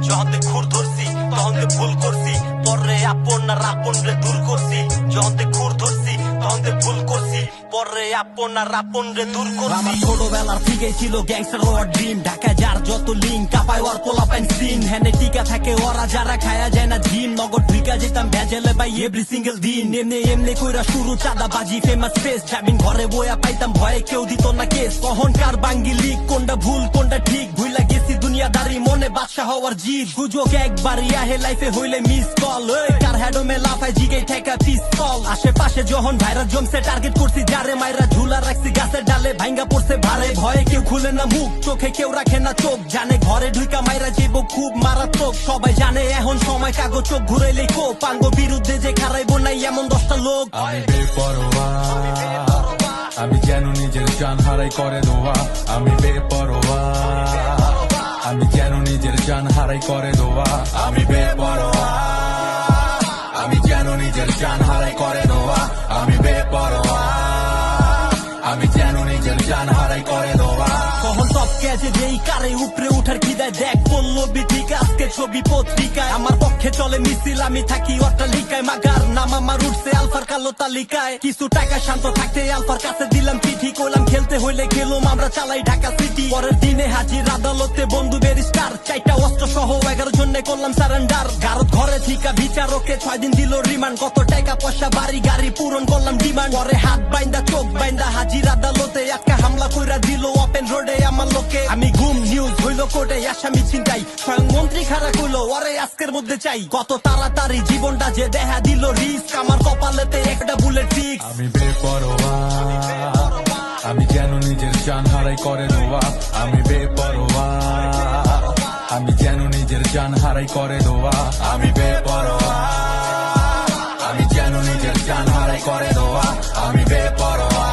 যখন তে খুর ধরছি তখন তে ভুল করছি, পরে আপন আর আপন রে দূর করছি। যখন তে খুর ধরছি তখন তে ভুল করছি, পরে আপন আর আপন রে দূর করছি। আমার ছোটবেলার থেকেই ছিল গ্যাংস্টার হওয়ার ড্রিম, ঢাকায় যার যত লিঙ্ক কাপায় ওর পোলাপাইন সিন, হ্যানে টিকা থাকে ওরা যারা খায়া যায় না জিম, নগদ ঢুকা যেতাম ভেজেলে বাই এভরি সিঙ্গেল দিন। এমনি এমনি কইরা শুরু চাঁদা বাজি ফেমাস ফেস, জামিন ঘরে বইয়া পাইতাম ভয়ে কেউ দিত না কেস। কখনকার বাঙ্গি লিগ কোনটা ভুল কোনটা ঠিক, ভুইলা গেছি দুনিয়াদারি মনে বাদশা হওয়ার জিদ। সুযোগ একবারই আহে লাইফে হইলে মিস কল, কার হেডমে লাফায় জিগে ঠেকা পিস্তল। আশেপাশে যখন ভাইরাস জমছে টার্গেট করছি যারে, মাইরা ঝুলা রাখছি গাছের ডালে ভাঙ্গা পড়ছে ভারে। ভয়ে কেউ খুলে না মুখ, চোখে কেউ রাখে না চোখ, জানে ঘরে ঢুকা মাইরা যাইব খুব মারাত্মক। সবাই জানে এখন সময় কাগজ চোখ ঘুরাইলে কোপ, আঙ্গো বিরুদ্ধে যে খারাইব নাই এমন 10টা লোক। আমি বেপরোয়া, আমি যেন নিজের জান হারাই করে দোয়া। আমি বেপরোয়া, আমি যেন নিজের জান হারাই করে দোয়া। আমি বেপরোয়া, আমি যেন নিজের জান হারাই করে দোয়া। আমি বেপরোয়া, আমি যেন নিজের জান হারাই করে দোয়া। কখন সব কেজে যেই কারে উপরে উঠার খিদায়, দেখ পল্লবী ঠিক আজকে ছবি পত্রিকায়। আমার পক্ষে চলে মিছিল আমি থাকি অট্টালিকায়, মাগার নাম আমার উঠছে আলফার কালো তালিকায়। কিছু টাকা শান্ত থাকতে আলফার কাছে দিলাম চিঠি, কইলাম খেলতে হইলে খেলুম আমরা চালাই ঢাকা সিটি। পরের দিনে হাজির আদালতে বন্ধু ব্যারিস্টার, 4টা অস্ত্র সহ 11 জনে করলাম সারেন্ডার। গারদ ঘরে থিকা বিচারকে 6 দিন দিল রিমান্ড, কত টাকা পয়সা বাড়ি গাড়ি পূরণ করলাম ডিমান্ড। পরে হাত বাইন্দা চোখ বাইন্দা হাজির আদালতে, আজকে হামলা কইরা দিল ওপেন রোডে আমার লোকে। আমি গুম নিউজ হইল কোর্টে আসামি চিন্তাই, স্বয়ং মন্ত্রী খারা কইলো ওরে আজকের মধ্যে চাই। কত তাড়াতাড়ি জীবনটা যে দেখা দিল রিস্ক, আমার কপালেতে একটা বুলেট ফিক্স। আমি বেপরোয়া, আমি যেন নিজের জান হারাই করে দোয়া। আমি বেপরোয়া, আমি যেন নিজের জান হারাই করে দোয়া। আমি বেপরোয়া, আমি যেন নিজের জান হারাই করে দোয়া। আমি বেপরোয়া,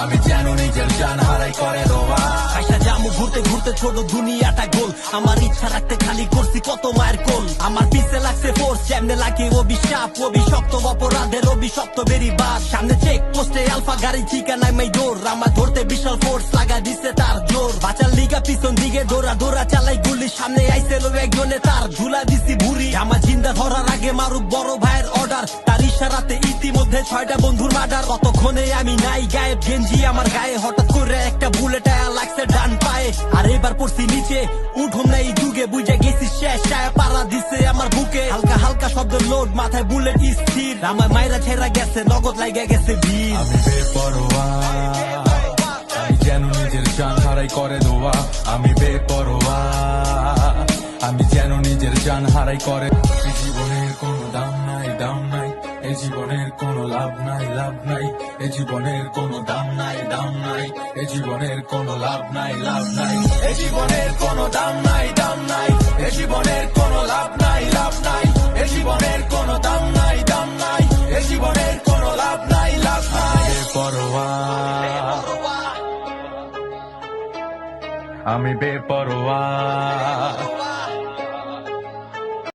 আমি যেন নিজের জান হারাই করে দোয়া। আইসা জামু ঘুরতে ঘুরতে ছোট দুনিয়াটা গোল, আমার ইচ্ছা রাখতে খালি করছি কত মায়ের কোল। আমার পিছে লাগছে ফোর্স, যেমনে লাগে অভিশাপ, অভিশপ্ত অপরাধের অভিশপ্ত বেরিবাদ। সামনে চেক পোস্টে আলফা গাড়ি ঠিকানায় মাই দৌড়, আমার ধরতে বিশাল ফোর্স লাগা দিচ্ছে তার জোর। বাঁচার লিগা পিছন দিকে দৌড়া দৌড়া চালাই গুলি, সামনে আইসে লো একজনে তার ঝুলা দিছি ভুরি। আমার জিন্দা ধরার আগে মারুক বড় ভাইয়ের অর্ডার, তার ইশারাতে ইতিমধ্যে 6টা বন্ধুর মার্ডার। কতক্ষণে আমি নাই গায়েব, গেঞ্জি আমার গায়ে হঠাৎ করে একটা বুলেট লাগছে ডান পায়ে। আর এবার পড়ছি নিচে উঠুম না এই যুগে, বুঝে গেছি শেষ পাড়া দিছে আমার বুকে। হালকা হালকা শব্দ লোড, মাথায় বুলেট স্থির, আমার মায়েরা ছেড়া গেছে নগদ লাগা গেছে ভিড়। আমি বেপরোয়া, আমি যেন নিজের জান হারাই করে দোয়া। আমি বেপরোয়া, আমি যেন নিজের জান হারাই করে। এই জীবনের কোনো দাম নাই, দাম নাই। এই জীবনের কোনো লাভ নাই, লাভ নাই। এই জীবনের কোনো দাম নাই, দাম নাই। এই জীবনের কোনো লাভ নাই, লাভ নাই। এই জীবনের কোনো দাম নাই, দাম নাই। এই জীবনের কোনো লাভ নাই, লাভ নাই। এই জীবনের কোনো দাম নাই, দাম নাই। এই জীবনের কোনো লাভ নাই, লাভ নাই। বেপরোয়া, আমি বেপরোয়া।